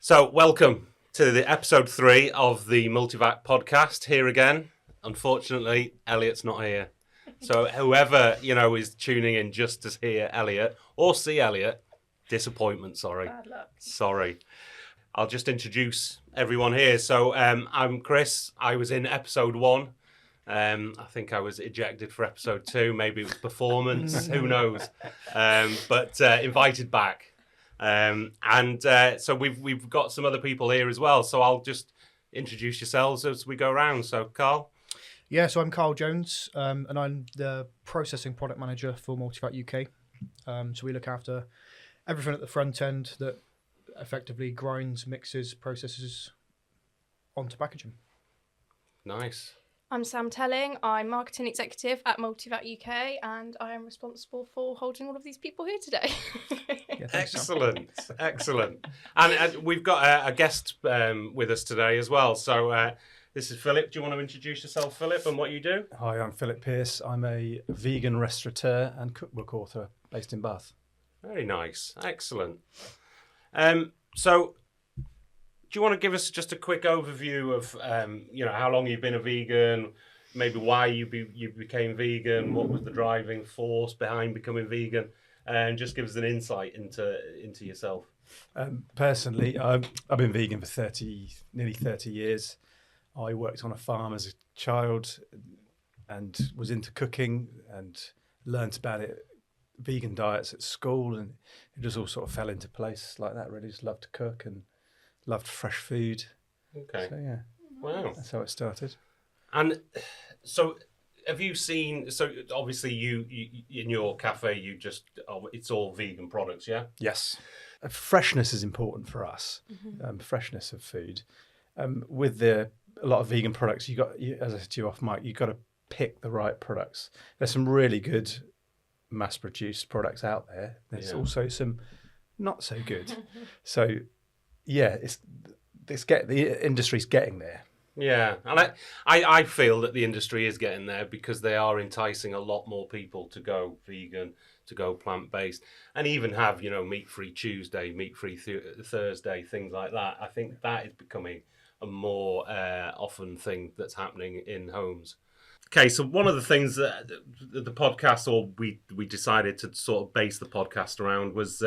So, welcome to the episode 3 of the MULTIVAC podcast. Here again, unfortunately, Elliot's not here. So, whoever is tuning in just to hear Elliot or see Elliot, disappointment. Sorry, bad luck. Sorry. I'll just introduce everyone here. So, I'm Chris. I was in episode 1. I think I was ejected for episode 2. Maybe it was performance. Who knows? But invited back. So we've got some other people here as well. So I'll just introduce yourselves as we go around. So Karl. Yeah, so I'm Karl Jones, and I'm the processing product manager for MULTIVAC UK. So we look after everything at the front end that effectively grinds, mixes, processes onto packaging. Nice. I'm Sam Telling. I'm marketing executive at MULTIVAC UK, and I am responsible for holding all of these people here today. Yeah, thanks, Excellent, excellent. And we've got a guest with us today as well. So this is Philip. Do you want to introduce yourself, Philip, and what you do? Hi, I'm Philip Pearce. I'm a vegan restaurateur and cookbook author based in Bath. Very nice, excellent. So, do you want to give us just a quick overview of, how long you've been a vegan, maybe why you became vegan, what was the driving force behind becoming vegan, and just give us an insight into yourself. Personally, I've been vegan for nearly 30 years. I worked on a farm as a child and was into cooking and learnt about it, vegan diets at school, and it just all sort of fell into place like that, really. Just loved to cook and loved fresh food. Okay. So, yeah. Wow. That's how it started. And so have you seen, so obviously you in your cafe, it's all vegan products, yeah? Yes. Freshness is important for us, freshness of food. With a lot of vegan products, as I said to you off mic, you've got to pick the right products. There's some really good mass-produced products out there. There's also some not so good. So, yeah, the industry's getting there. Yeah, and I feel that the industry is getting there because they are enticing a lot more people to go vegan, to go plant-based, and even have, meat-free Tuesday, meat-free Thursday, things like that. I think that is becoming a more often thing that's happening in homes. Okay, so one of the things that the podcast, or we decided to sort of base the podcast around was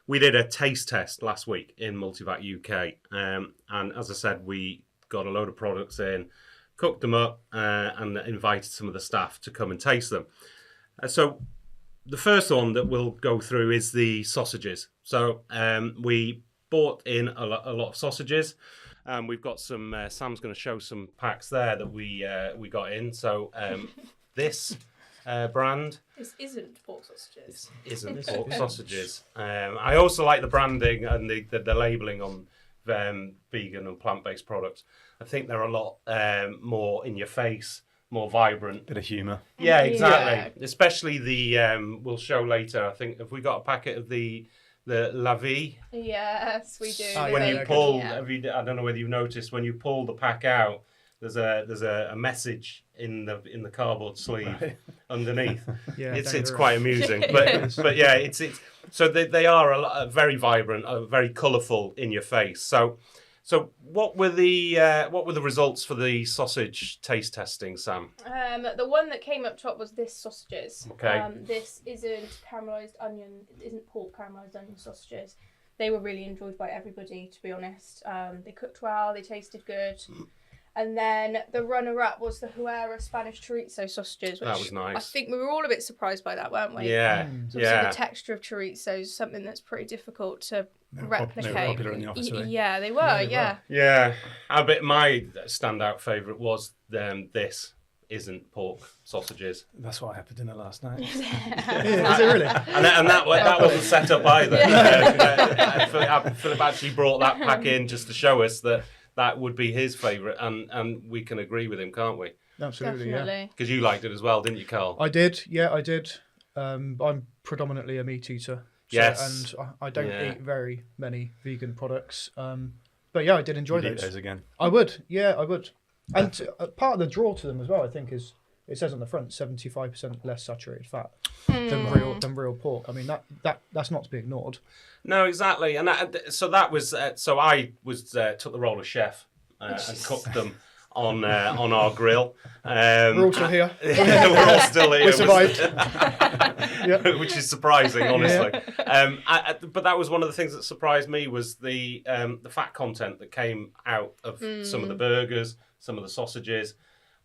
we did a taste test last week in MULTIVAC UK. And as I said, we got a load of products in, cooked them up, and invited some of the staff to come and taste them. So the first one that we'll go through is the sausages. So we bought in a lot of sausages. We've got some, Sam's going to show some packs there that we got in. So this brand. This isn't pork sausages. This isn't pork sausages. I also like the branding and the labelling on vegan and plant-based products. I think they're a lot more in your face, more vibrant. Bit of humour. Yeah, exactly. Yeah. Especially the, we'll show later, I think, have we got a packet of the La Vie? Yes, we do. When you pull, I don't know whether you've noticed, when you pull the pack out, there's a message in the cardboard sleeve underneath. Yeah, it's quite amusing, but yeah, it's so they are very vibrant, very colourful in your face. So what were the results for the sausage taste testing, Sam? The one that came up top was this sausages. Okay. This isn't caramelised onion. It isn't pork caramelised onion sausages. They were really enjoyed by everybody, to be honest. They cooked well. They tasted good. And then the runner-up was the Huera Spanish chorizo sausages, which that was nice. I think we were all a bit surprised by that, weren't we? Yeah, So the texture of chorizo is something that's pretty difficult to replicate. They were popular in the office, were they? Yeah, they were, yeah. Yeah, my standout favourite was this isn't pork sausages. That's what I had for dinner last night. Is it really? And that wasn't set up either. Philip actually brought that pack in just to show us that would be his favourite, and we can agree with him, can't we? Absolutely, Definitely. yeah. Because you liked it as well, didn't you, Karl? I did. I'm predominantly a meat eater. Yes. And I don't eat very many vegan products. But yeah, I did enjoy You'd eat those. those again. I would. And part of the draw to them as well, I think, is it says on the front 75% less saturated fat Hmm. than real pork. I mean that's not to be ignored. No, exactly. And that was so I was took the role of chef and cooked them on our grill. We're all still here. We're all still here. We survived. Which is surprising, honestly. But that was one of the things that surprised me was the fat content that came out of some of the burgers, some of the sausages.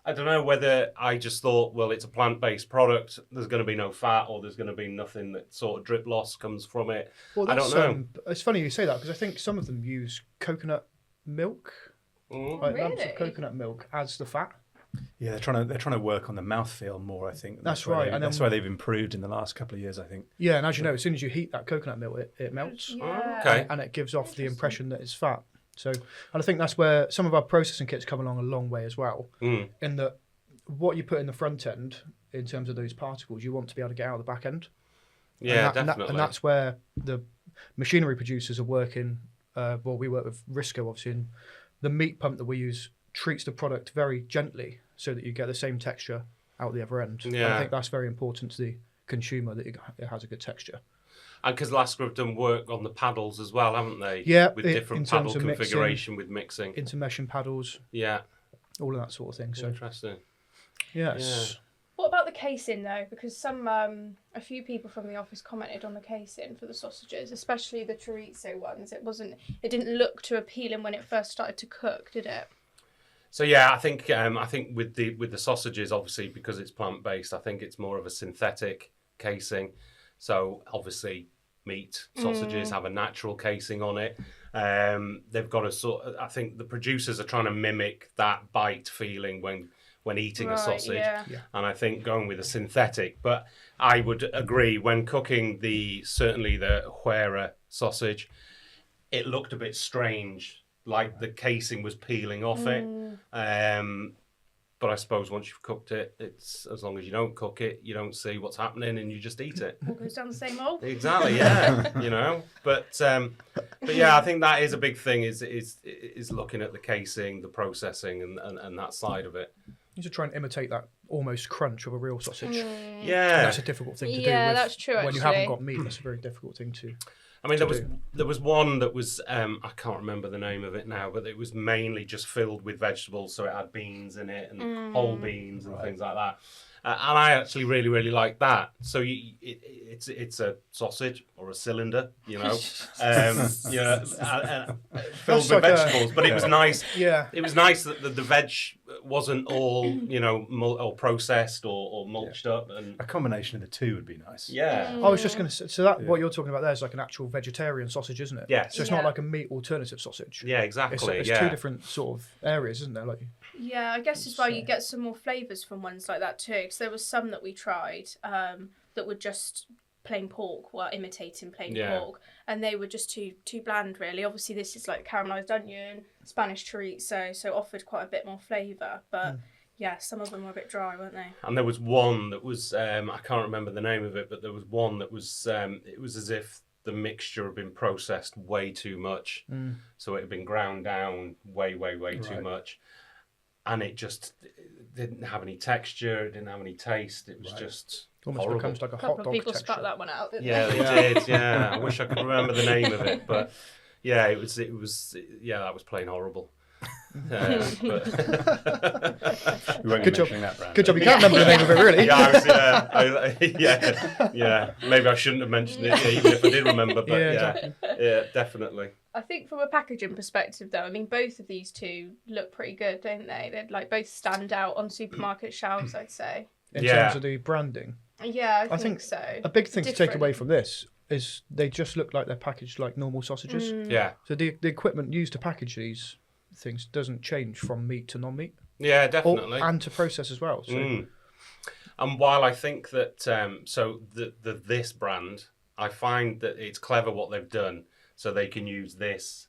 I don't know whether I just thought, well, it's a plant-based product. There's going to be no fat, or there's going to be nothing that sort of drip loss comes from it. Well, I don't know. It's funny you say that because I think some of them use coconut milk, like lumps of coconut milk as the fat. Yeah, they're trying to work on the mouthfeel more. I think That's right, and and that's then- why they've improved in the last couple of years. I think. Yeah, and as you know, as soon as you heat that coconut milk, it melts. Yeah. Okay. And it gives off the impression that it's fat. So, and I think that's where some of our processing kits come along a long way as well. In that, what you put in the front end in terms of those particles, you want to be able to get out of the back end. Yeah, and definitely. And that's where the machinery producers are working. Well, we work with Risco, obviously, and the meat pump that we use treats the product very gently so that you get the same texture out the other end. And Yeah. I think that's very important to the consumer that it has a good texture. And because Lascar have done work on the paddles as well, haven't they? Yeah, With in different terms paddle of mixing, configuration with mixing. Intermeshing paddles, Yeah, all of that sort of thing. So, interesting. yes. What about the casing though? Because a few people from the office commented on the casing for the sausages, especially the chorizo ones. It didn't look too appealing when it first started to cook, did it? So yeah, I think with the sausages, obviously because it's plant based, I think it's more of a synthetic casing. So obviously meat sausages have a natural casing on it. They've got a sort of, I think the producers are trying to mimic that bite feeling when eating a sausage. Yeah. And I think going with a synthetic, but I would agree when cooking certainly the Huera sausage, it looked a bit strange, like the casing was peeling off it. But I suppose once you've cooked it, it's as long as you don't cook it, you don't see what's happening and you just eat it. All goes down the same hole. Exactly, yeah, But yeah, I think that is a big thing is looking at the casing, the processing, and that side of it. You should try and imitate that almost crunch of a real sausage. Yeah, And that's a difficult thing to do. Yeah, with- that's true, When you haven't actually. got meat, that's a very difficult thing to. I mean, to there was one that was I can't remember the name of it now, but it was mainly just filled with vegetables, so it had beans in it and whole beans and things like that. And I actually really, really like that. So it's a sausage or a cylinder, filled That's with like vegetables. But it was nice. Yeah. It was nice that the veg wasn't all, or processed or mulched up. And A combination of the two would be nice. yeah. I was just going to say, so that what you're talking about there is like an actual vegetarian sausage, isn't it? Yes. So it's Yeah. not like a meat alternative sausage. Yeah, exactly. It's yeah. two different sort of areas, isn't there? Like, Yeah, I guess as well you get some more flavours from ones like that too. Because there was some that we tried that were just plain pork, well, imitating plain pork, and they were just too bland, really. Obviously, this is like caramelised onion, Spanish chorizo, so offered quite a bit more flavour. But yeah, some of them were a bit dry, weren't they? And there was one that was I can't remember the name of it, but there was one that was it was as if the mixture had been processed way too much, so it had been ground down way too much, and it just didn't have any texture, it didn't have any taste. It was just almost horrible. becomes like a A hot couple of dog people texture. spat that one out, didn't Yeah, they? they did. Yeah, I wish I could remember the name of it, but yeah, it was that was plain horrible. But We won't Good be job. mentioning that brand. Good job, you can't remember the name of it, really. yeah. Maybe I shouldn't have mentioned it, even if I did remember. But Yeah, yeah, definitely. I think from a packaging perspective, though, I mean, both of these two look pretty good, don't they? They'd like both stand out on supermarket shelves, I'd say. In Yeah. terms of the branding. Yeah, I think think so. A big thing to take Different. away from this is they just look like they're packaged like normal sausages. Yeah, So the equipment used to package these things doesn't change from meat to non-meat. yeah, Or, definitely. and to process as well. So And while I think that so this brand, I find that it's clever what they've done, so they can use this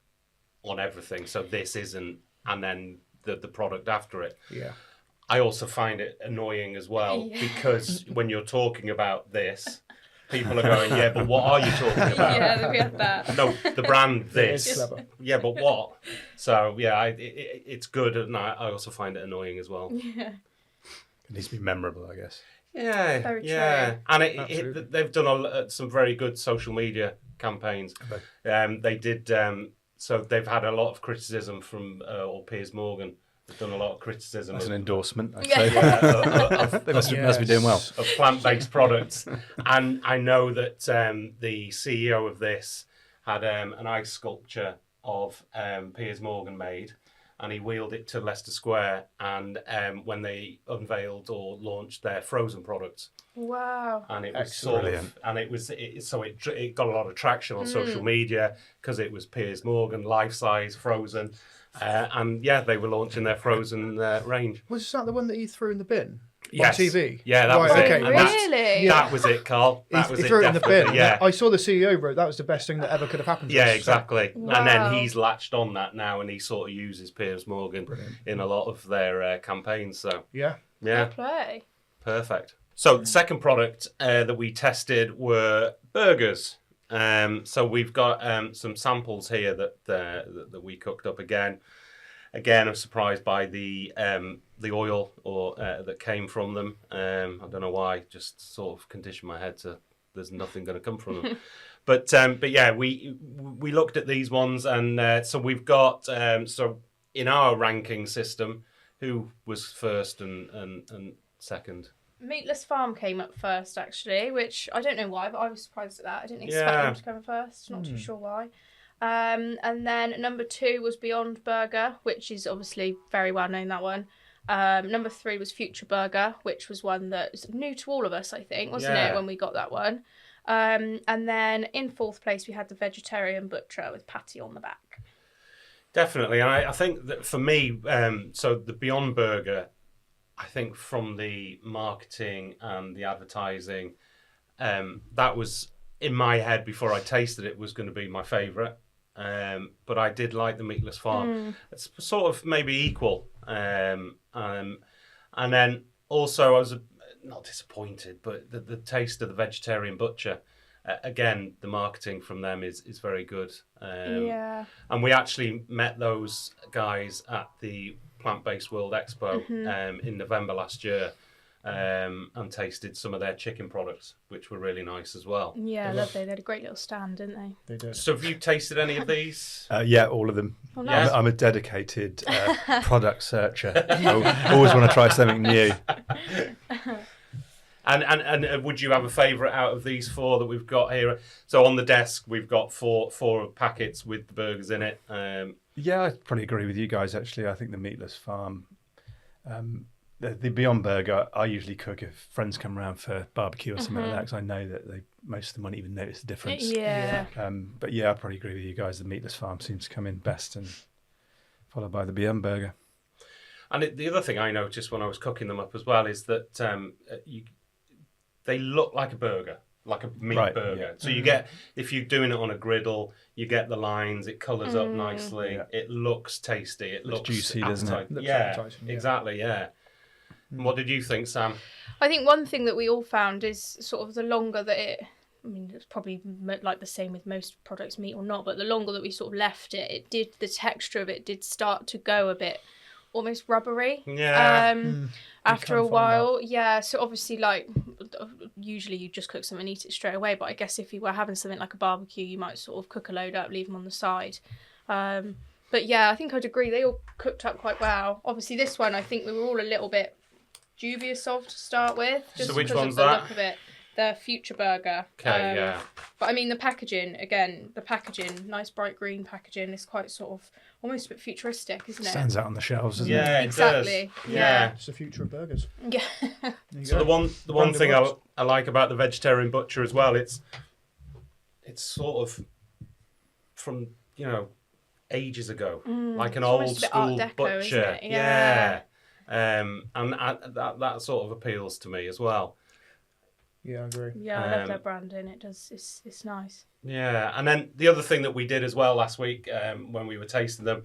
on everything. So this isn't, and then the product after it. yeah. I also find it annoying as well because when you're talking about this, people are going, yeah, but what are you talking about? Yeah, we had that. No, the brand It this. is clever. Yeah, but what? So yeah, it's good, and I also find it annoying as well. Yeah. It needs to be memorable, I guess. Yeah, Very yeah, true. and they've done some very good social media campaigns. They did. So they've had a lot of criticism from or Piers Morgan. They've done a lot of criticism. That's an endorsement, I'd Yeah. say. Yeah, They must be doing well. of plant-based products. And I know that the CEO of this had an ice sculpture of Piers Morgan made, and he wheeled it to Leicester Square. And when they unveiled or launched their frozen products, Wow. and it was Excellent. sort of, and it got a lot of traction on social media because it was Piers Morgan, life-size, frozen. And yeah, they were launching their frozen range. Was that the one that you threw in the bin Yes. on TV? Yeah, that was Right, it. okay. And that's- Really? That was it, Carl. That was He it, threw it in the bin. definitely, yeah. I saw the CEO wrote that was the best thing that ever could have happened to Yeah, us. So, exactly. Wow. And then he's latched on that now, and he sort of uses Piers Morgan in a lot of their campaigns. So yeah. yeah, Good play. perfect. So the second product that we tested were burgers. So we've got some samples here that we cooked up again. Again, I'm surprised by the oil or that came from them. I don't know why. Just sort of conditioned my head to there's nothing going to come from them. But yeah, we looked at these ones, and so we've got so in our ranking system, who was first and second? Meatless Farm came up first, actually, which I don't know why, but I was surprised at that. I didn't expect Yeah. them to come first. Not too sure why. And then number 2 was Beyond Burger, which is obviously very well known, that one. Number 3 was Future Burger, which was one that was new to all of us, I think, wasn't Yeah. it, when we got that one? And then in 4th place, we had the Vegetarian Butcher with patty on the back. Definitely, and I think that for me, so the Beyond Burger, I think from the marketing and the advertising, that was in my head before I tasted it was going to be my favourite. But I did like the Meatless Farm. It's sort of maybe equal. And then also I was not disappointed, but the taste of the Vegetarian Butcher, again, the marketing from them is very good. Yeah. And we actually met those guys at the Plant-Based World Expo in November last year. And tasted some of their chicken products, which were really nice as well. Yeah, lovely. They had a great little stand, didn't they? They did. So have you tasted any of these? Yeah, all of them. Oh, nice. I'm a dedicated product searcher. I always want to try something new. And would you have a favourite out of these 4 that we've got here? So on the desk, we've got four packets with the burgers in it. Yeah, I'd probably agree with you guys, actually. I think the Meatless Farm, the Beyond Burger, I usually cook if friends come around for barbecue or something like that, because I know that most of them won't even notice the difference. Yeah. But yeah, I'd probably agree with you guys. The Meatless Farm seems to come in best, and followed by the Beyond Burger. And the other thing I noticed when I was cooking them up as well is that they look like a burger, like a meat Right, burger. yeah. So you get, if you're doing it on a griddle, you get the lines, it colours up nicely, Yeah. it looks tasty, it looks juicy, doesn't it? Looks Yeah, appetising, yeah. exactly, yeah. What did you think, Sam? I think one thing that we all found is sort of the longer that I mean, it's probably like the same with most products, meat or not, but the longer that we sort of left it, the texture of it did start to go a bit almost rubbery. Yeah. After a can find while, yeah. So obviously, like, usually you just cook something and eat it straight away. But I guess if you were having something like a barbecue, you might sort of cook a load up, leave them on the side. But yeah, I think I'd agree. They all cooked up quite well. Obviously, this one, I think we were all a little bit dubious of to start with, just So which because one's of the that? look of it. The Future Burger. Okay, yeah. But I mean, the packaging, nice bright green packaging, is quite sort of almost a bit futuristic, isn't it? Stands out on the shelves, doesn't it? Yeah, it Exactly. does. Yeah. It's the future of burgers. Yeah. There you So go. the one Branded thing works. I like about the Vegetarian Butcher as well, it's sort of from, ages ago, like an it's old almost a bit Art school Deco, butcher. isn't it? Yeah. And that sort of appeals to me as well. Yeah, I agree. Yeah, I love their branding. It does. It's nice. Yeah, and then the other thing that we did as well last week when we were tasting them,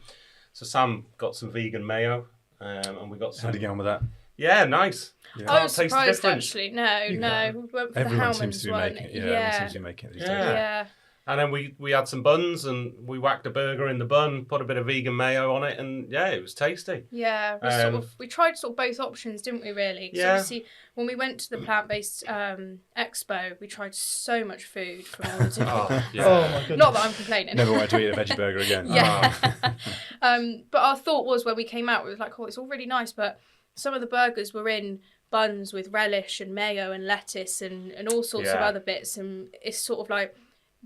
so Sam got some vegan mayo, and we got some. How'd you get on with that? Yeah, nice. Yeah. I was taste the surprised difference. actually. No, we went for Everyone the seems Hellman's to be one. making it. Yeah, everyone seems to be making it these days. Yeah. Yeah. And then we had some buns and we whacked a burger in the bun, put a bit of vegan mayo on it, and yeah, it was tasty. Yeah, we tried sort of both options, didn't we? Really? 'Cause obviously, when we went to the plant-based expo, we tried so much food from all the different. Oh my goodness! Not that I'm complaining. Never wanted to eat a veggie burger again. Yeah. But our thought was when we came out, we was like, oh, it's all really nice, but some of the burgers were in buns with relish and mayo and lettuce and all sorts of other bits, and it's sort of like,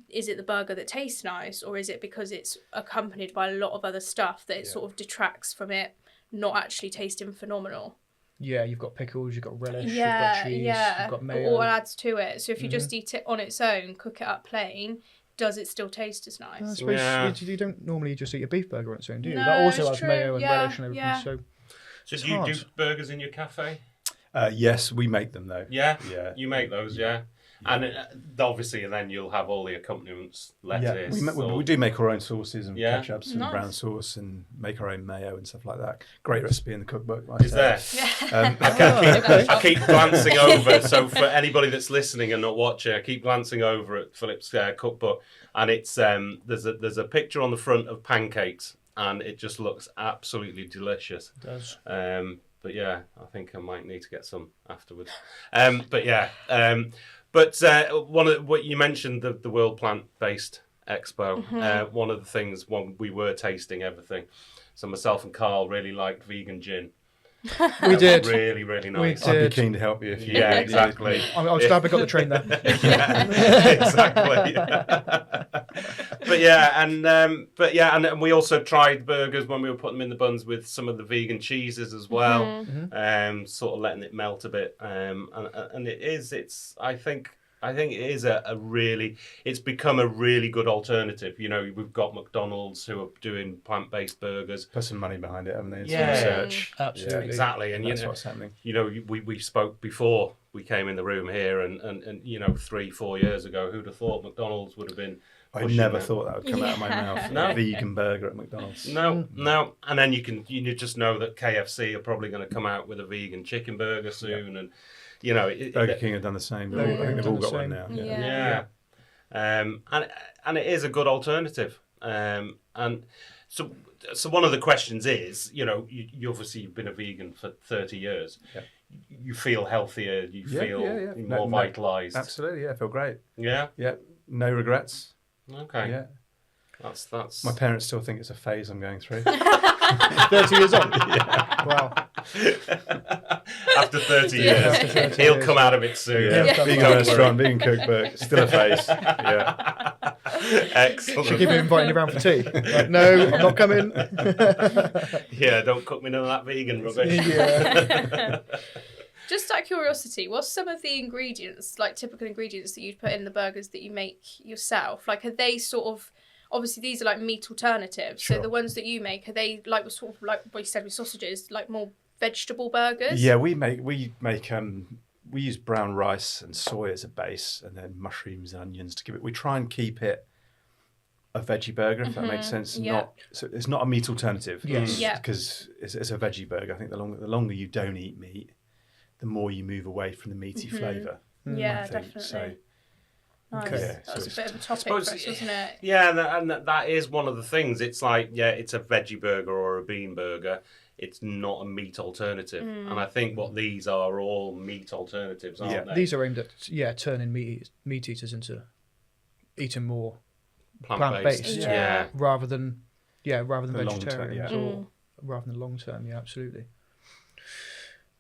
is it the burger that tastes nice, or is it because it's accompanied by a lot of other stuff that it sort of detracts from it not actually tasting phenomenal? Yeah, you've got pickles, you've got relish, you've got cheese, you've got mayo. All adds to it. So if you just eat it on its own, cook it up plain, does it still taste as nice? I suppose you don't normally just eat a beef burger on its own, do you? No, That also it's has true. mayo and relish and everything. So do you do burgers in your cafe? Yes, we make them though. Yeah? Yeah. You make those, yeah? And obviously, and then you'll have all the accompaniments, lettuce. Yeah, we do make our own sauces and Yeah. ketchups and Nice. brown sauce and make our own mayo and stuff like that. Great recipe in the cookbook. Is there? Yeah. I keep glancing over. So for anybody that's listening and not watching, I keep glancing over at Philip's cookbook, and it's there's a picture on the front of pancakes, and it just looks absolutely delicious. It does. But yeah, I think I might need to get some afterwards. But yeah. But one of what you mentioned, the World Plant-Based Expo. One of the things when we were tasting everything, so myself and Karl really liked vegan gin. We did. Really, really nice. We I'd did. be keen to help you if you Yeah, exactly. I was glad we got the train there. Yeah, exactly. and we also tried burgers when we were putting them in the buns with some of the vegan cheeses as well, sort of letting it melt a bit. And I think it is it's become a really good alternative. You know, we've got McDonald's who are doing plant-based burgers. put some money behind it, haven't they? Some Yeah. research. Absolutely. Yeah, Exactly, and that's what's happening. You know, we spoke before we came in the room here, and you know, 3-4 years ago, who'd have thought McDonald's would have been? I never thought that would come out of my Yeah. mouth. No. A vegan burger at McDonald's. No, and then you just know that KFC are probably going to come out with a vegan chicken burger soon, and you know, Burger King have done the same. Burger I think King they've have all done got the one same. now. Yeah. And it is a good alternative. And so one of the questions is, you know, you obviously you've been a vegan for 30 years. Yeah. You feel healthier. You feel more No, vitalised. Absolutely, yeah, I feel great. Yeah. Yeah, no regrets. Okay. Yeah, That's. my parents still think it's a phase I'm going through. 30 years on. Wow. After 30 Yeah. years, After 30 he'll years. come out of it soon. Yeah, vegan Don't restaurant, worry. vegan cookbook, still a phase. Yeah, Excellent. Should keep you inviting you around for tea. Like, no, I'm not coming. Yeah, don't cook me none of that vegan rubbish. Yeah. Just out of curiosity, what's some of the ingredients, like typical ingredients that you'd put in the burgers that you make yourself? Like, are they sort of, obviously these are like meat alternatives. Sure. So the ones that you make, are they like sort of like what you said with sausages, like more vegetable burgers? yeah. We use brown rice and soy as a base, and then mushrooms and onions to give it. We try and keep it a veggie burger, if that makes sense. Yeah. So it's not a meat alternative. Yes. Yeah. Because it's a veggie burger. I think the longer you don't eat meat, the more you move away from the meaty flavour. Yeah, I think. definitely. So Nice. Okay. Yeah, That was so a bit of a topic suppose- for us, wasn't it? Yeah, and that is one of the things. It's like, yeah, it's a veggie burger or a bean burger. It's not a meat alternative. And I think what these are all meat alternatives, aren't Yeah. they? These are aimed at turning meat eaters into eating more plant-based. plant-based. Yeah. rather than The long term, vegetarians yeah. or rather than long term. Yeah, absolutely.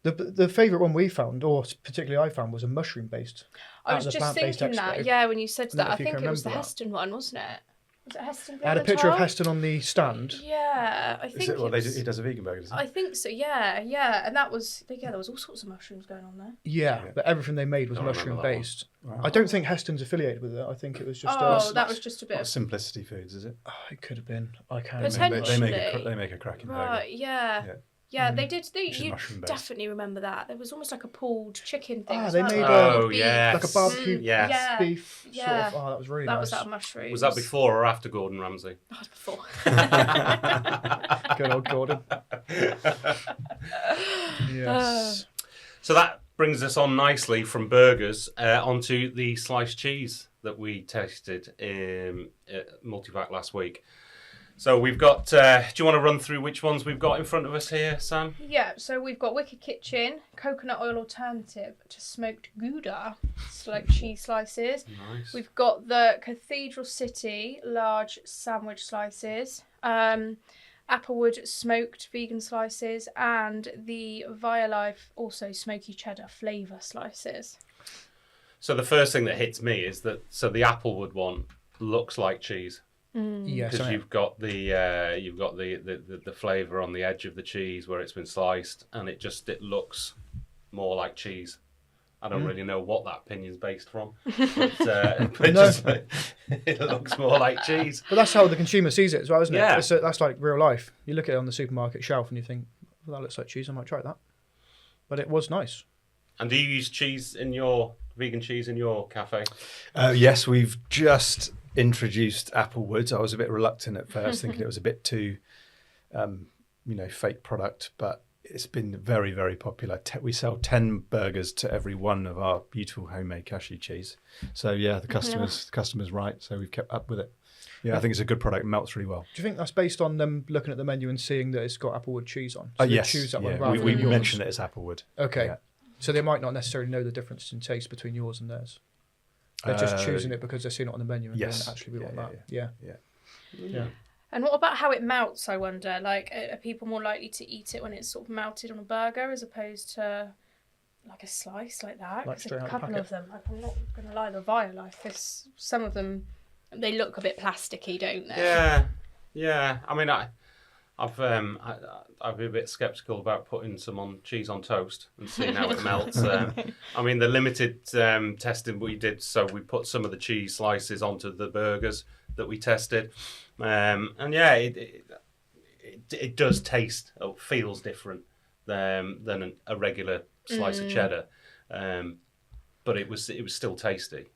The favourite one we found, or particularly I found, was a mushroom based. I was just thinking that, yeah, when you said don't know that. I if you think can it was the remember that. Heston one, wasn't it? Was it Heston? I had a picture of Heston on the stand. Yeah, I think Is it, well, it was, he does a vegan burger, doesn't he? I think so, yeah. And that was, there was all sorts of mushrooms going on there. Yeah, but everything they made was Don't remember mushroom that one. based. Wow. I don't think Heston's affiliated with it. I think it was just. Oh, that was just a bit Not of... Simplicity Foods, is it? Oh, it could have been. I can't Potentially. remember. They make a cracking burger. Right, yeah. Yeah. Yeah, they did. Which is You mushroom-based. definitely remember that. There was almost like a pulled chicken thing. Ah, as they well, made like Oh, beef. yeah. like a barbecue Yes. Yeah. beef Yeah. sort of. Oh, that was really That nice. was out of mushrooms. Was that before or after Gordon Ramsay? That was before. Good old Gordon. Yes. So that brings us on nicely from burgers onto the sliced cheese that we tasted at MULTIVAC last week. So we've got, do you want to run through which ones we've got in front of us here, Sam? Yeah, so we've got Wicked Kitchen, coconut oil alternative to smoked Gouda, like cheese slices. Nice. We've got the Cathedral City large sandwich slices, Applewood smoked vegan slices, and the Violife also smoky cheddar flavour slices. So the first thing that hits me is that, so the Applewood one looks like cheese. Yes, Because you've got the flavour on the edge of the cheese where it's been sliced, and it looks more like cheese. I don't really know what that opinion's based from, but it looks more like cheese. But that's how the consumer sees it as well, isn't it? Yeah. That's like real life. You look at it on the supermarket shelf and you think, well, that looks like cheese. I might try that. But it was nice. And do you use vegan cheese in your cafe? Yes, we've just introduced Applewood. I was a bit reluctant at first, thinking it was a bit too, fake product, but it's been very, very popular. We sell 10 burgers to every one of our beautiful homemade cashew cheese. So yeah, the customer's right. So we've kept up with it. Yeah, I think it's a good product. It melts really well. Do you think that's based on them looking at the menu and seeing that it's got Applewood cheese on? So they Yes. choose that one Yeah. rather We than yours? mentioned it as Applewood. Okay. Yeah. So they might not necessarily know the difference in taste between yours and theirs. They're just choosing it because they're seeing it on the menu and Yes. going, actually, we want that. Yeah. Yeah. And what about how it melts, I wonder? Like, are people more likely to eat it when it's sort of melted on a burger as opposed to like a slice like that? Like 'Cause straight a out the couple packet. of them, like, I'm not going to lie, the Violife, some of them, they look a bit plasticky, don't they? Yeah. I mean, I'd be a bit sceptical about putting some cheese on toast and seeing how it melts. I mean, the limited testing we did, so we put some of the cheese slices onto the burgers that we tested, and yeah, it does taste, or feels different than a regular slice of cheddar, but it was still tasty.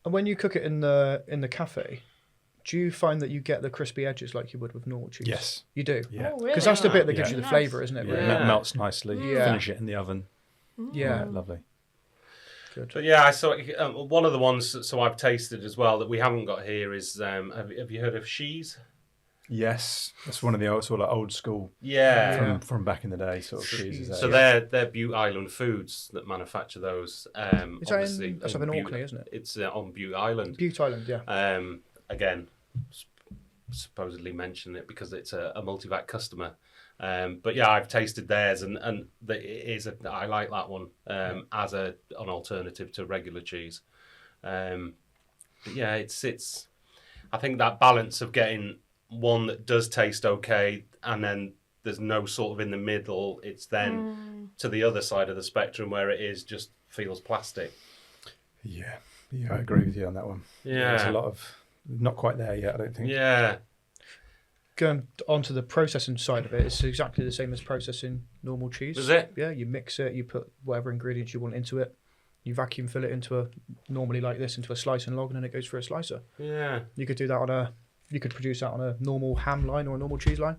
And when you cook it in the cafe, do you find that you get the crispy edges like you would with normal cheese? Yes. You do? Yeah. Oh, really? Because that's the bit that gives Yeah. you the Nice. flavour, isn't it? Yeah, Really? Yeah. it melts nicely. Yeah. Finish it in the oven. Yeah. Lovely. Good. But yeah, I saw one of the ones. So I've tasted as well that we haven't got here is have you heard of Shees? Yes, that's one of the old school Yeah. from back in the day sort of cheeses. So they're Bute Island Foods that manufacture those. Is that that's up in Bute- Orkney, isn't it? It's on Bute Island. Bute Island, yeah. Again, supposedly mention it because it's a MULTIVAC customer. But yeah, I've tasted theirs and I like that one as an alternative to regular cheese. But yeah, it's I think that balance of getting one that does taste okay and then there's no sort of in the middle, it's then to the other side of the spectrum where it is just feels plastic. Yeah, I agree with you on that one. Yeah. There's a lot of not quite there yet, I don't think. Yeah. Going on to the processing side of it, it's exactly the same as processing normal cheese. Is it? Yeah, you mix it, you put whatever ingredients you want into it, you vacuum fill it into normally like this, into a slicing log, and then it goes through a slicer. Yeah. You could do that you could produce that on a normal ham line or a normal cheese line.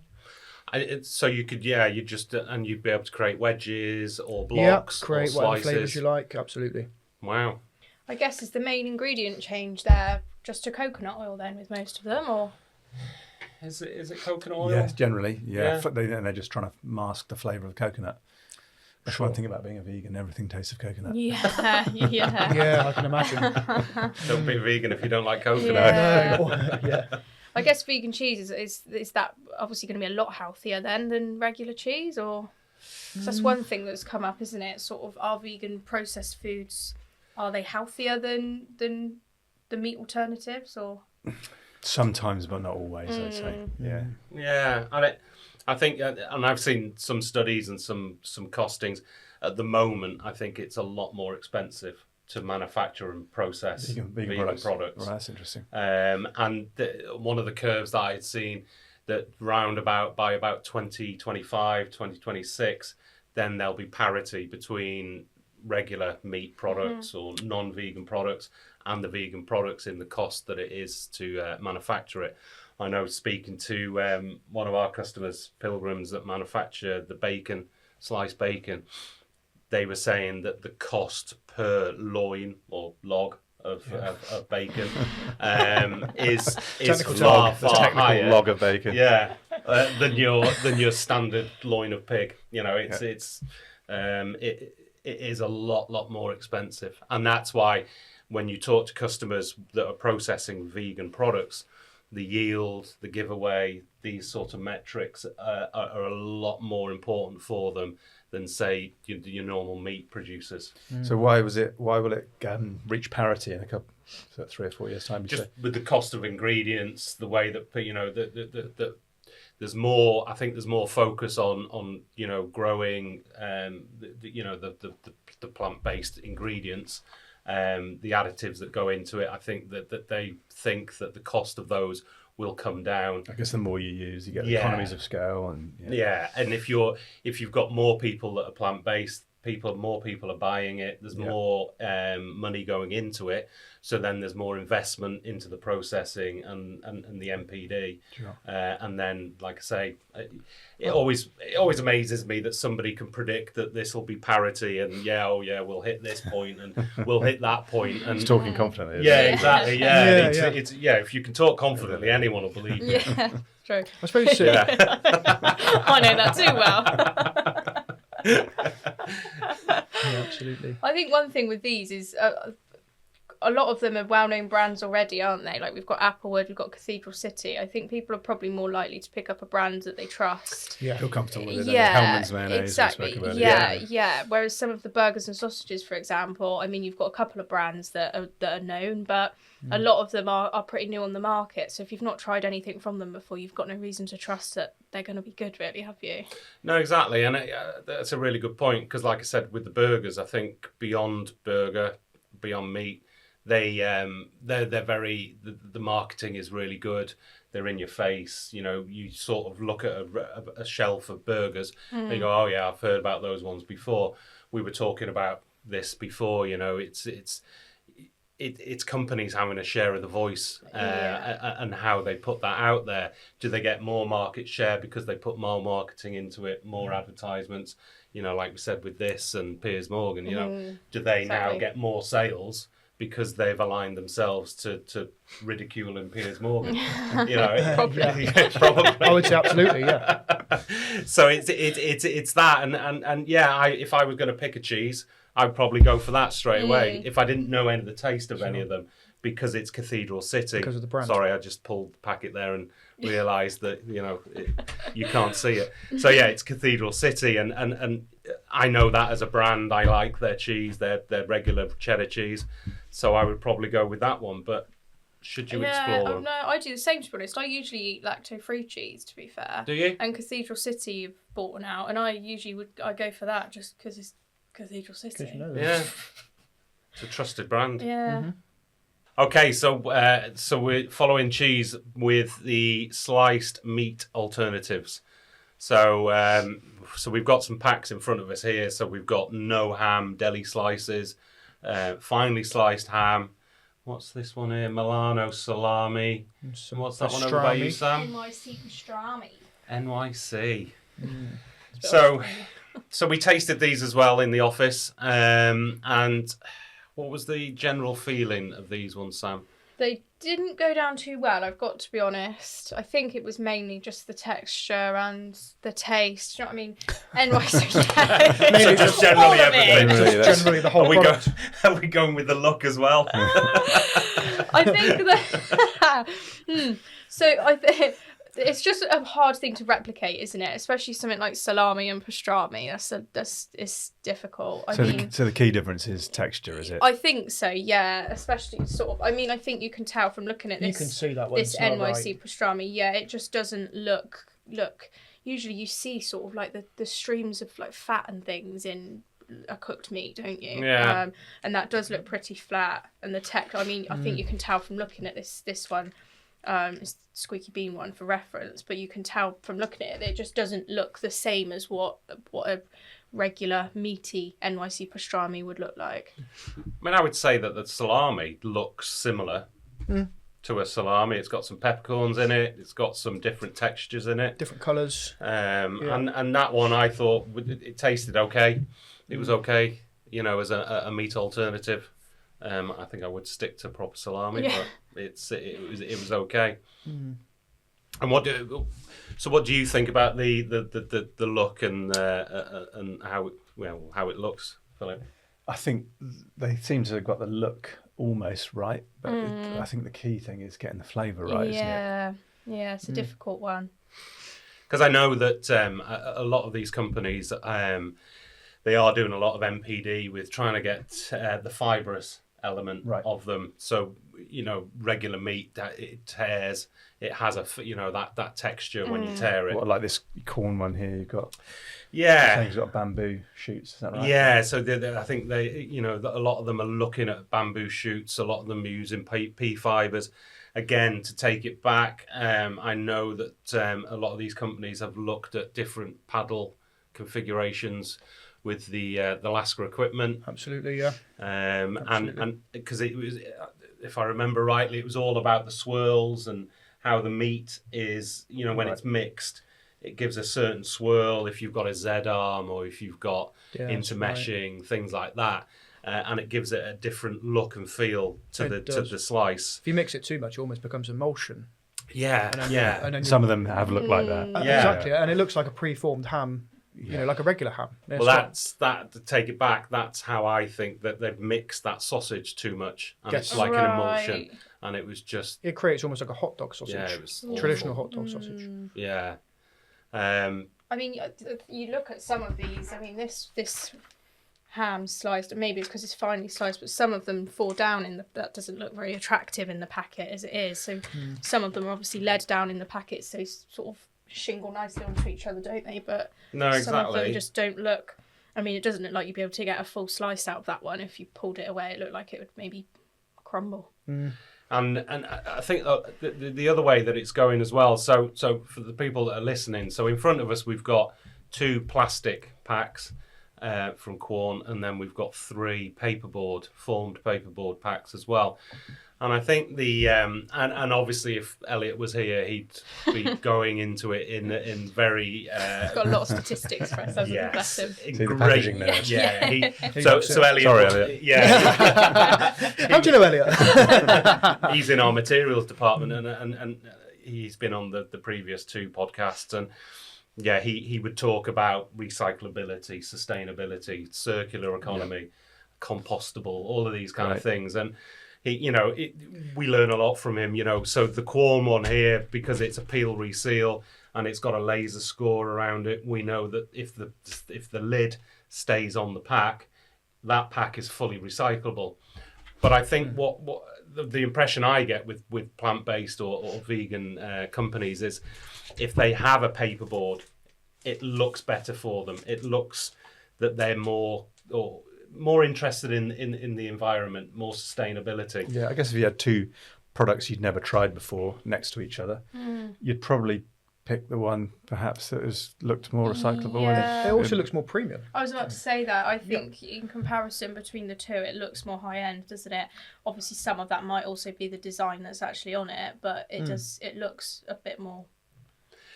So you could, you just, and you'd be able to create wedges or blocks Yeah, create or whatever slices. flavours you like, absolutely. Wow. I guess is the main ingredient change there just to coconut oil then with most of them, or? Is it coconut oil? Yes, generally, yeah. Yeah. They're just trying to mask the flavour of coconut. That's one thing about being a vegan. Everything tastes of coconut. Yeah. Yeah, I can imagine. Don't be vegan if you don't like coconut. Yeah. Yeah. I guess vegan cheese is that obviously going to be a lot healthier then than regular cheese, or 'cause that's one thing that's come up, isn't it? Sort of, are vegan processed foods, are they healthier than the meat alternatives, or? Sometimes, but not always, I'd say. Yeah. Yeah, and I think, and I've seen some studies and some costings. At the moment, I think it's a lot more expensive to manufacture and process Vegan products. Right, that's interesting. And one of the curves that I had seen that by about 2025, 2026, then there'll be parity between regular meat products or non-vegan products and the vegan products in the cost that it is to manufacture it. I know, speaking to one of our customers, Pilgrims, that manufacture the bacon sliced bacon, they were saying that the cost per loin or log of bacon is far higher. Log of bacon. Yeah, than your standard loin of pig. You know, it is a lot more expensive, and that's why when you talk to customers that are processing vegan products, the yield, the giveaway, these sort of metrics are a lot more important for them than, say, your normal meat producers. So why will it reach parity in a couple, 3 or 4 years' time? Just with the cost of ingredients, the way that that there's more. I think there's more focus on growing the plant-based ingredients. The additives that go into it, I think that they think that the cost of those will come down. I guess the more you use, you get economies of scale, and and if you've got more people that are plant-based, more people are buying it. There's more money going into it, so then there's more investment into the processing and the MPD. Sure. And then, like I say, it always amazes me that somebody can predict that this will be parity, and we'll hit this point and we'll hit that point. And it's talking confidently. Exactly. It's if you can talk confidently, anyone will believe you. Yeah, true. I suppose. I know that too well. Yeah, absolutely. I think one thing with these is a lot of them are well-known brands already, aren't they? Like we've got Applewood, we've got Cathedral City. I think people are probably more likely to pick up a brand that they trust. Yeah, feel comfortable with it. Yeah, Hellman's mayonnaise. exactly. Yeah. Whereas some of the burgers and sausages, for example, I mean, you've got a couple of brands that are known, but a lot of them are pretty new on the market. So if you've not tried anything from them before, you've got no reason to trust that they're going to be good, really, have you? No, exactly. And that's a really good point, because like I said, with the burgers, I think Beyond Burger, Beyond Meat, they're very, the marketing is really good. They're in your face. You sort of look at a shelf of burgers and you go, oh yeah, I've heard about those ones before. We were talking about this before. It's companies having a share of the voice and how they put that out there. Do they get more market share because they put more marketing into it, more advertisements? Like we said with this and Piers Morgan, do they now get more sales because they've aligned themselves to ridiculing Piers Morgan? Probably. Probably. I would say absolutely, yeah. So it's that, and if I was going to pick a cheese, I'd probably go for that straight away if I didn't know any of the taste of any of them, because it's Cathedral City. Because of the brand. Sorry, I just pulled the packet there and realised that you can't see it. So yeah, it's Cathedral City, and I know that as a brand. I like their cheese, their regular cheddar cheese, so I would probably go with that one. But should you explore? No, I do the same, to be honest. I usually eat lacto-free cheese, to be fair. Do you? And Cathedral City have bought one out, and I usually I go for that just because it's Cathedral City. Yeah, it's a trusted brand. Yeah. Mm-hmm. Okay, so we're following cheese with the sliced meat alternatives. So we've got some packs in front of us here. So we've got no ham deli slices, finely sliced ham. What's this one here? Milano salami. And what's that one over by you, Sam? NYC pastrami. NYC. So we tasted these as well in the office, and what was the general feeling of these ones, Sam? They didn't go down too well, I've got to be honest. I think it was mainly just the texture and the taste. Do you know what I mean? NYC. Mainly just generally everything. Generally the whole product. Are we going with the look as well? I think that. So I think it's just a hard thing to replicate, isn't it? Especially something like salami and pastrami. It's difficult. I mean, the key difference is texture, is it? I think so. Yeah, especially sort of. I mean, I think you can tell from looking at this. You can see that one. This NYC pastrami. Yeah, it just doesn't look. Usually, you see sort of like the streams of like fat and things in a cooked meat, don't you? Yeah. And that does look pretty flat. And the texture. I mean, I think you can tell from looking at this one. It's Squeaky Bean one for reference, but you can tell from looking at it that it just doesn't look the same as what a regular meaty NYC pastrami would look like. I mean, I would say that the salami looks similar. to a salami. It's got some peppercorns in it. It's got some different textures in it. Different colours. And that one I thought it tasted okay. It was okay, as a meat alternative. I think I would stick to proper salami, but it was okay. And what do you think about the look and how it looks, Philip? I think they seem to have got the look almost right, but I think the key thing is getting the flavour right, isn't it? Yeah, it's a difficult one. Because I know that a lot of these companies, they are doing a lot of MPD with trying to get the fibrous element of them. So, regular meat, it tears. It has that texture when you tear it. What, like this corn one here, you've got... Yeah. It's got bamboo shoots, is that right? Yeah, so I think they, a lot of them are looking at bamboo shoots. A lot of them are using pea fibres. Again, to take it back, I know that a lot of these companies have looked at different paddle configurations with the Lascar equipment. Absolutely, yeah. And because it was, if I remember rightly, it was all about the swirls and how the meat is, when it's mixed, it gives a certain swirl if you've got a Z arm or if you've got intermeshing, things like that. And it gives it a different look and feel to the slice. If you mix it too much, it almost becomes emulsion. Yeah, And then some of them have looked like that. Exactly, and it looks like a pre-formed ham, like a regular ham. Well, that's that. To take it back, that's how I think that they've mixed that sausage too much, and it's like an emulsion, and it was just. It creates almost like a hot dog sausage. Yeah, it was traditional hot dog sausage. Yeah. I mean, you look at some of these. I mean, this ham sliced, maybe it's because it's finely sliced, but some of them fall down that doesn't look very attractive in the packet as it is. So some of them are obviously laid down in the packet, so sort of shingle nicely onto each other, don't they? But some of them just don't look. I mean, it doesn't look like you'd be able to get a full slice out of that one. If you pulled it away, it looked like it would maybe crumble. And I think the other way that it's going as well. So for the people that are listening, so in front of us we've got 2 plastic packs from Quorn, and then we've got 3 formed paperboard packs as well. And I think and obviously if Elliot was here, he'd be going into it in very. He's got a lot of statistics for us, hasn't he? Bless him. Great. Yeah. So Elliot. Sorry, Elliot. Yeah. How do you know Elliot? He's in our materials department, and he's been on the previous 2 podcasts, and yeah, he would talk about recyclability, sustainability, circular economy, compostable, all of these kind of things, and. We learn a lot from him, So the Quorn one here, because it's a peel reseal and it's got a laser score around it, we know that if the lid stays on the pack, that pack is fully recyclable. But I think what the impression I get with plant-based or vegan companies is if they have a paperboard, it looks better for them. It looks that they're more interested in the environment, more sustainability. Yeah, I guess if you had 2 products you'd never tried before next to each other, you'd probably pick the one perhaps that looked more recyclable. Yeah. It also looks more premium. I was about to say that. I think in comparison between the 2, it looks more high end, doesn't it? Obviously, some of that might also be the design that's actually on it, but it looks a bit more.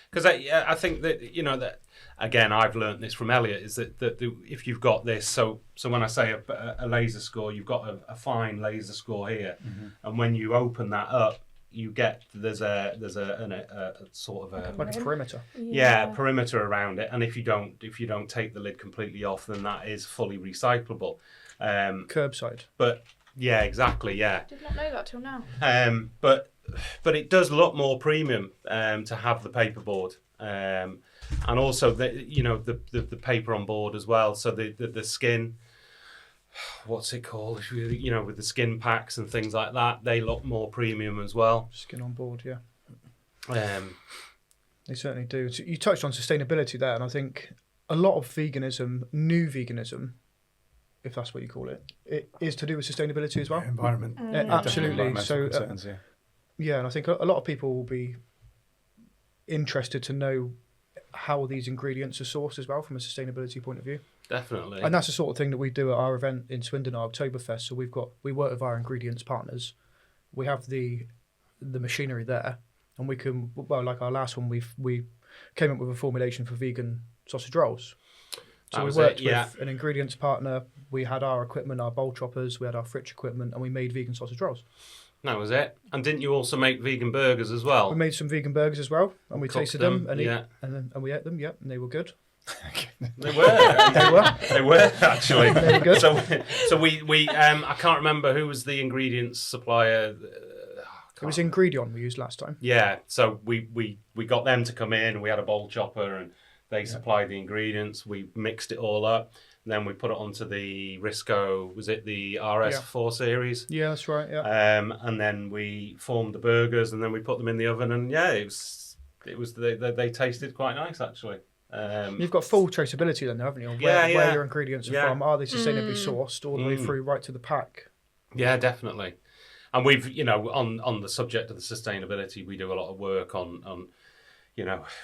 Because I think that that again, I've learnt this from Elliot, is that if you've got this, so when I say a laser score, you've got a fine laser score here, and when you open that up, you get there's a sort of a like a perimeter. Yeah, perimeter around it, and if you don't take the lid completely off, then that is fully recyclable. Curbside. But yeah, exactly. Yeah. Did not know that till now. But it does look more premium to have the paperboard, and also the paper on board as well. So the skin, what's it called? With the skin packs and things like that, they look more premium as well. Skin on board, yeah. They certainly do. So you touched on sustainability there, and I think a lot of veganism, new veganism, if that's what you call it, it is to do with sustainability as well. Environment. Absolutely. So. Concerns, Yeah, and I think a lot of people will be interested to know how these ingredients are sourced as well from a sustainability point of view. Definitely. And that's the sort of thing that we do at our event in Swindon, our Oktoberfest. So we work with our ingredients partners. We have the the machinery there, and we can, well, like our last one, we came up with a formulation for vegan sausage rolls. So we worked with an ingredients partner. We had our equipment, our bowl choppers, we had our fridge equipment, and we made vegan sausage rolls. That was it. And didn't you also make vegan burgers as well? We made some vegan burgers as well, and we tasted them and we ate them. And they were good. They were. They were actually. They were good. So we I can't remember who was the ingredients supplier. It was Ingredion we used last time. Yeah. So we got them to come in. We had a bowl chopper and they supplied the ingredients. We mixed it all up. And then we put it onto the Risco. Was it the RS4 series? Yeah, that's right. Yeah. And then we formed the burgers and then we put them in the oven and it was they tasted quite nice actually. You've got full traceability then, haven't you? Where your ingredients are from, are they sustainably sourced all the way through right to the pack? Yeah, definitely. And we've, on the subject of the sustainability, we do a lot of work on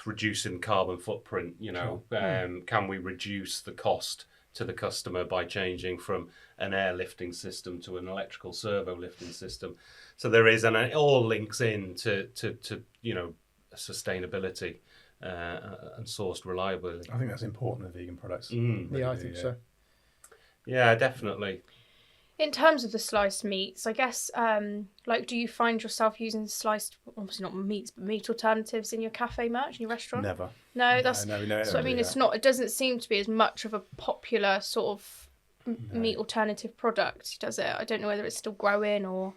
reducing carbon footprint. Can we reduce the cost to the customer by changing from an air lifting system to an electrical servo lifting system? So there is, and it all links in to sustainability. And sourced reliably. I think that's important with vegan products. Yeah, I think so. Yeah, definitely. In terms of the sliced meats, I guess, do you find yourself using sliced, obviously not meats, but meat alternatives in your cafe merch, in your restaurant? Never. No, that's. No, so I mean, it's not. It doesn't seem to be as much of a popular sort of meat alternative product, does it? I don't know whether it's still growing or.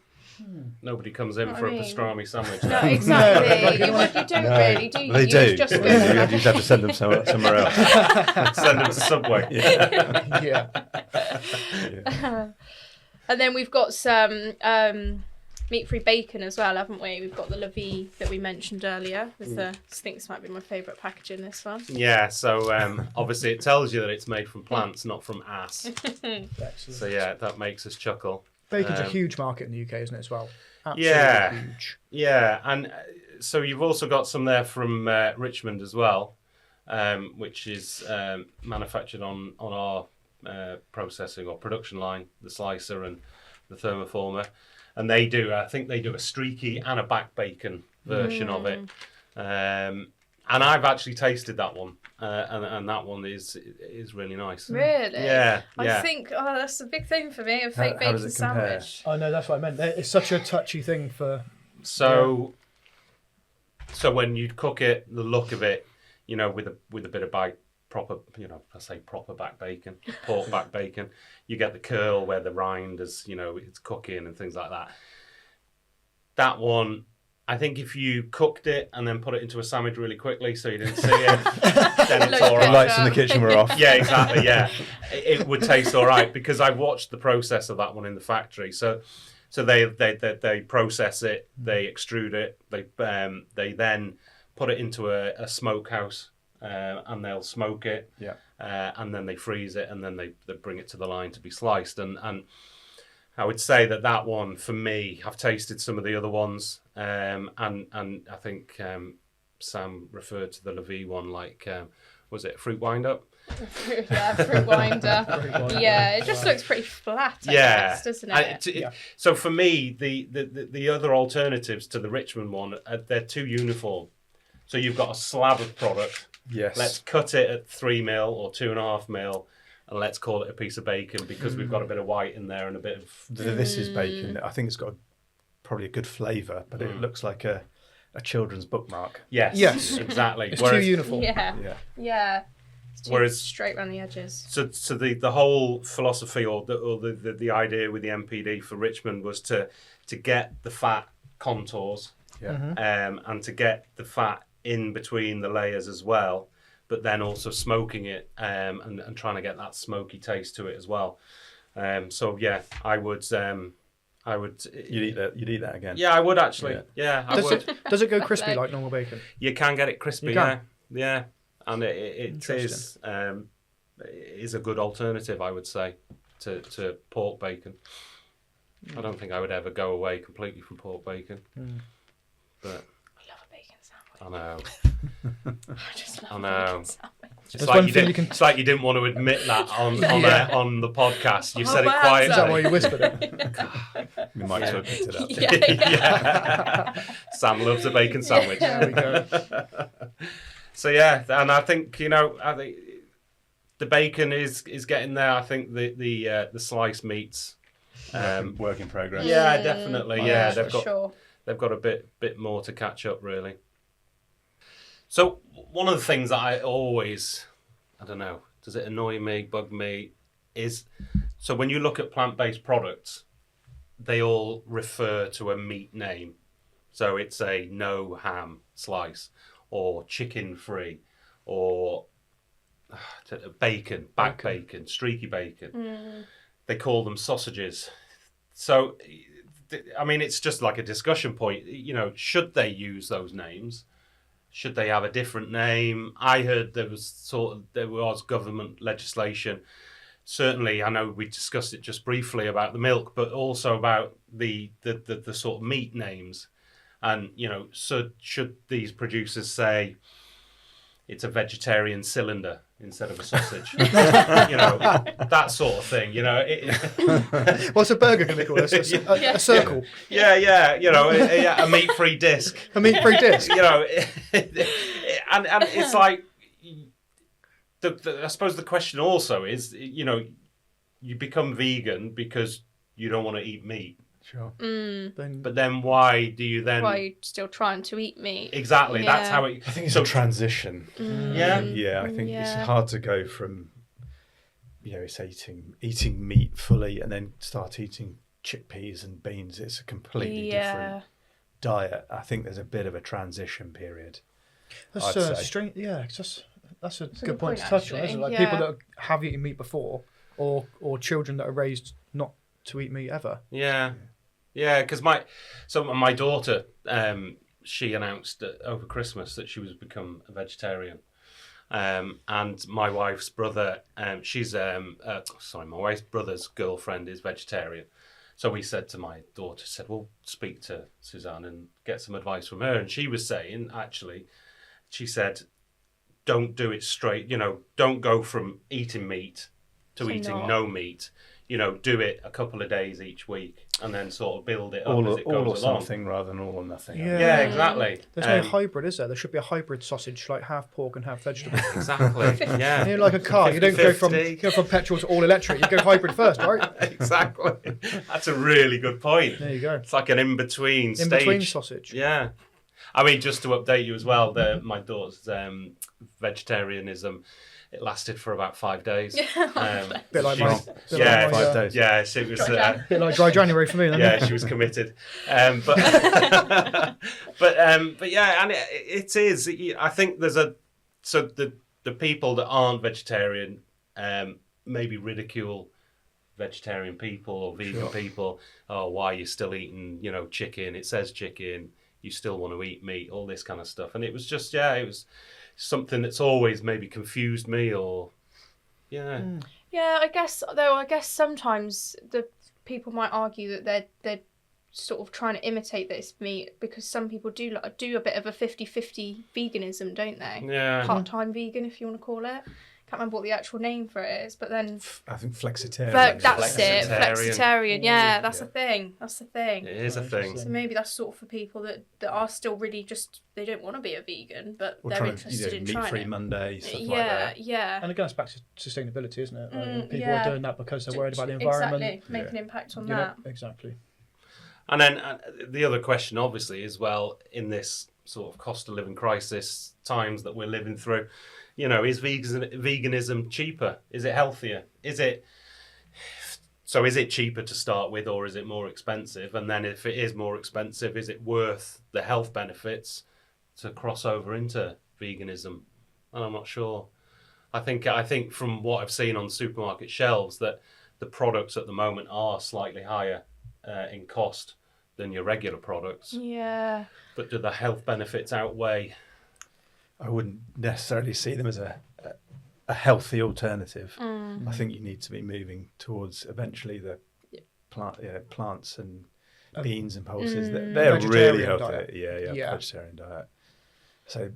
Nobody comes in for a pastrami sandwich. No, exactly. you don't really, do you? They do. Just you just have to send them somewhere else. Send them to Subway. Yeah. And then we've got some meat-free bacon as well, haven't we? We've got the La Vie that we mentioned earlier. I think this might be my favourite packaging, this one. Yeah, so obviously it tells you that it's made from plants, not from ass. So yeah, that makes us chuckle. Bacon's a huge market in the UK, isn't it, as well? Absolutely huge. Yeah, and so you've also got some there from Richmond as well, which is manufactured on our processing or production line, the slicer and the thermoformer. And I think they do a streaky and a back bacon version of it. And I've actually tasted that one, and that one is really nice. Really? Yeah. I think that's a big thing for me, a fake bacon sandwich. Oh no, that's what I meant. It's such a touchy thing for. So when you cook it, the look of it, with a bit of proper back bacon, pork back bacon, you get the curl where the rind is, it's cooking and things like that. That one. I think if you cooked it and then put it into a sandwich really quickly so you didn't see it, then it's all right. The lights in the kitchen were off. Yeah, exactly, yeah. It would taste all right because I watched the process of that one in the factory. So they process it, they extrude it, they then put it into a smokehouse and they'll smoke it. Yeah. And then they freeze it and then they bring it to the line to be sliced. And I would say that one, for me, I've tasted some of the other ones, and I think Sam referred to the La Vie one like, was it fruit wind-up? Yeah, fruit winder. Yeah, it just looks pretty flat, I guess, doesn't it? So for me, the other alternatives to the Richmond one, they're too uniform. So you've got a slab of product. Yes. Let's cut it at 3 mil or 2.5 mil. And let's call it a piece of bacon because we've got a bit of white in there and a bit of... This is bacon. I think it's got probably a good flavour, but it looks like a children's bookmark. Yes, exactly. It's too uniform. Yeah. It's too straight around the edges. So the whole philosophy or the idea with the MPD for Richmond was to get the fat contours and to get the fat in between the layers as well, but then also smoking it and trying to get that smoky taste to it as well. So yeah, I would. You'd eat that again. Yeah, I would actually. Yeah, I would. Does it go crispy like normal bacon? You can get it crispy. Yeah, and it is a good alternative, I would say, to pork bacon. I don't think I would ever go away completely from pork bacon, but. I know. I just love bacon sandwich. It's like you didn't want to admit that on the podcast. You said it quietly. Is that why you whispered it? We might as well pick it up. Yeah. Sam loves a bacon sandwich. There we go. So yeah, and I think I think the bacon is getting there. I think the sliced meats. Work in progress. Yeah, definitely. Yeah, for sure. they've got a bit more to catch up, really. So one of the things that I always, I don't know, does it annoy me, bug me, is so when you look at plant-based products, they all refer to a meat name. So it's a no ham slice, or chicken free, or bacon, back bacon, streaky bacon. They call them sausages. So, I mean, it's just like a discussion point. Should they use those names? Should they have a different name? I heard there was government legislation. Certainly, I know we discussed it just briefly about the milk, but also about the sort of meat names. And, so should these producers say it's a vegetarian cylinder instead of a sausage? That sort of thing. What's a burger going to call this? A circle. Yeah. A meat-free disc. A meat-free disc. And it's like, I suppose the question also is, you become vegan because you don't want to eat meat. Sure. But then why do you then... Why are you still trying to eat meat? Exactly, that's how it... I think it's a transition. Yeah? Yeah, I think it's hard to go from, it's eating meat fully and then start eating chickpeas and beans. It's a completely different diet. I think there's a bit of a transition period. That's strange. Yeah, that's a good point to touch on, isn't it? Like people that have eaten meat before, or children that are raised not to eat meat ever. Yeah, because my daughter, she announced over Christmas that she was become a vegetarian, and my wife's brother, my wife's brother's girlfriend is vegetarian. So we said to my daughter, "Well, speak to Suzanne and get some advice from her." And she was saying, actually, she said, "Don't do it straight. Don't go from eating meat to eating no meat. Do it a couple of days each week and then sort of build it up as it goes along. All or something rather than all or nothing. Yeah, exactly. There's no hybrid, is there? There should be a hybrid sausage, like half pork and half vegetable. Exactly, yeah. Like a car, you don't go from petrol to all electric. You go hybrid first, right? Exactly. That's a really good point. There you go. It's like an in-between stage. In-between sausage. Yeah. I mean, just to update you as well, my daughter's vegetarianism, it lasted for about 5 days. Bit like mine. 5 days. Yeah, so it was bit like dry January for me. Then. Yeah, she was committed. But yeah, and it is. I think there's the people that aren't vegetarian maybe ridicule vegetarian people or vegan people. Oh, why are you still eating chicken? It says chicken. You still want to eat meat, all this kind of stuff. And it was just, it was something that's always maybe confused me or, Yeah, I guess sometimes the people might argue that they're sort of trying to imitate this meat because some people do a bit of a 50-50 veganism, don't they? Yeah. Part-time vegan, if you want to call it. Can't remember what the actual name for it is, but then I think flexitarian. That's it, flexitarian. Yeah, that's a thing. That's the thing. It is a thing. So maybe that's sort of for people that are still really just they don't want to be a vegan, but they're interested in trying meat-free it. Monday, stuff like that. Yeah. And again, it's back to sustainability, isn't it? Like, people are doing that because they're worried about the environment. Exactly, make an impact on that. Exactly. And then the other question, obviously, is in this sort of cost of living crisis times that we're living through. Is veganism cheaper? Is it healthier? Is it cheaper to start with, or is it more expensive? And then if it is more expensive, is it worth the health benefits to cross over into veganism? And I'm not sure. I think from what I've seen on supermarket shelves that the products at the moment are slightly higher in cost than your regular products. Yeah. But do the health benefits outweigh? I wouldn't necessarily see them as a healthy alternative. I think you need to be moving towards eventually the plants and beans and pulses. They're really healthy. Diet. Yeah, vegetarian diet. So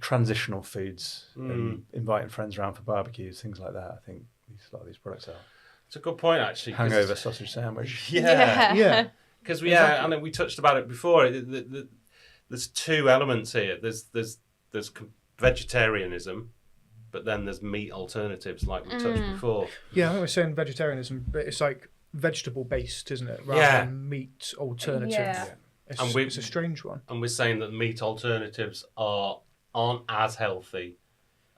transitional foods, and inviting friends around for barbecues, things like that. I think a lot of these products are. It's a good point, actually. Hangover sausage sandwich. Yeah. Because Exactly. and we touched about it before. There's two elements here. There's vegetarianism, but then there's meat alternatives, like we touched before. Yeah, I think we're saying vegetarianism, but it's like vegetable based, isn't it? Rather Yeah. than meat alternative. Yeah. It's a strange one. And we're saying that meat alternatives aren't as healthy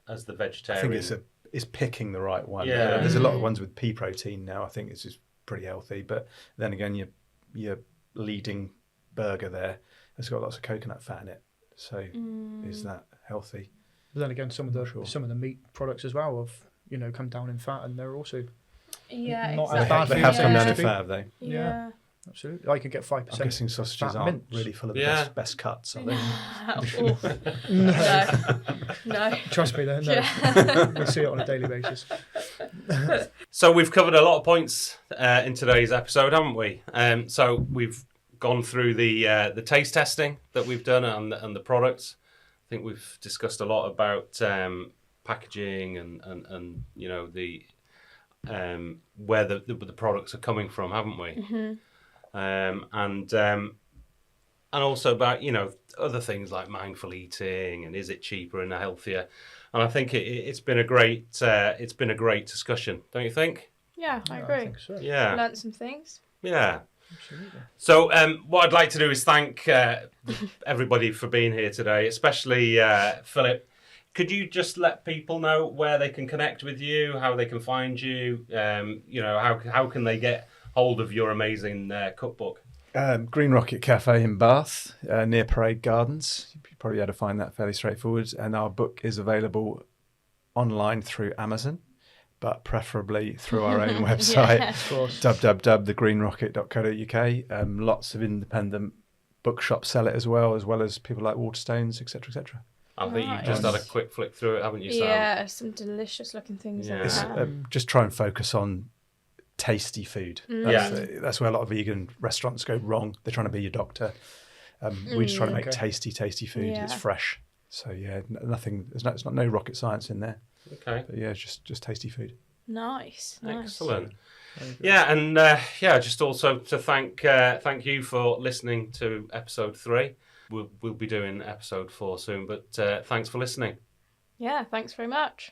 as the I vegetarian. think it's picking the right one. Yeah. There's a lot of ones with pea protein now. I think it's just pretty healthy. But then again, your leading burger there has got lots of coconut fat in it. So is that healthy? But then again, some of the meat products as well have come down in fat, and they're also Yeah, Not exactly. as bad for They you have as come they down in used to be. fat, have they? Yeah. absolutely. I could get 5%. I'm guessing sausages fat aren't mince. really full of the Yeah. best cuts, are they? Oof. No. Trust me, then. No. Yeah. We see it on a daily basis. So we've covered a lot of points in today's episode, haven't we? So we've gone through the taste testing that we've done and the products. I think we've discussed a lot about packaging and the where the products are coming from, haven't we? And also about other things like mindful eating and is it cheaper and healthier. And I think it's been a great discussion, don't you think? Yeah, I I agree. think so. Yeah. Learned some things. Yeah. Absolutely. So what I'd like to do is thank everybody for being here today, especially Philip. Could you just let people know where they can connect with you, how they can find you, how can they get hold of your amazing cookbook? Green Rocket Cafe in Bath, near Parade Gardens. You probably able to find that fairly straightforward. And our book is available online through Amazon, but preferably through our own website, Yeah. Of course. www.thegreenrocket.co.uk. Lots of independent bookshops sell it as well as people like Waterstones, etc., etc. I think you've Nice. just had a quick flick through it, haven't you, Sam? Yeah, some delicious looking things. Yeah. Like It's, that. just try and focus on tasty food. That's where a lot of vegan restaurants go wrong. They're trying to be your doctor. We just try to make Okay. tasty food. Yeah. It's fresh. So yeah, nothing. It's not no rocket science in there. Okay. But yeah, it's just tasty food. Nice. Excellent. Yeah, and just also to thank you for listening to episode 3. We'll be doing episode 4 soon, but thanks for listening. Yeah, thanks very much.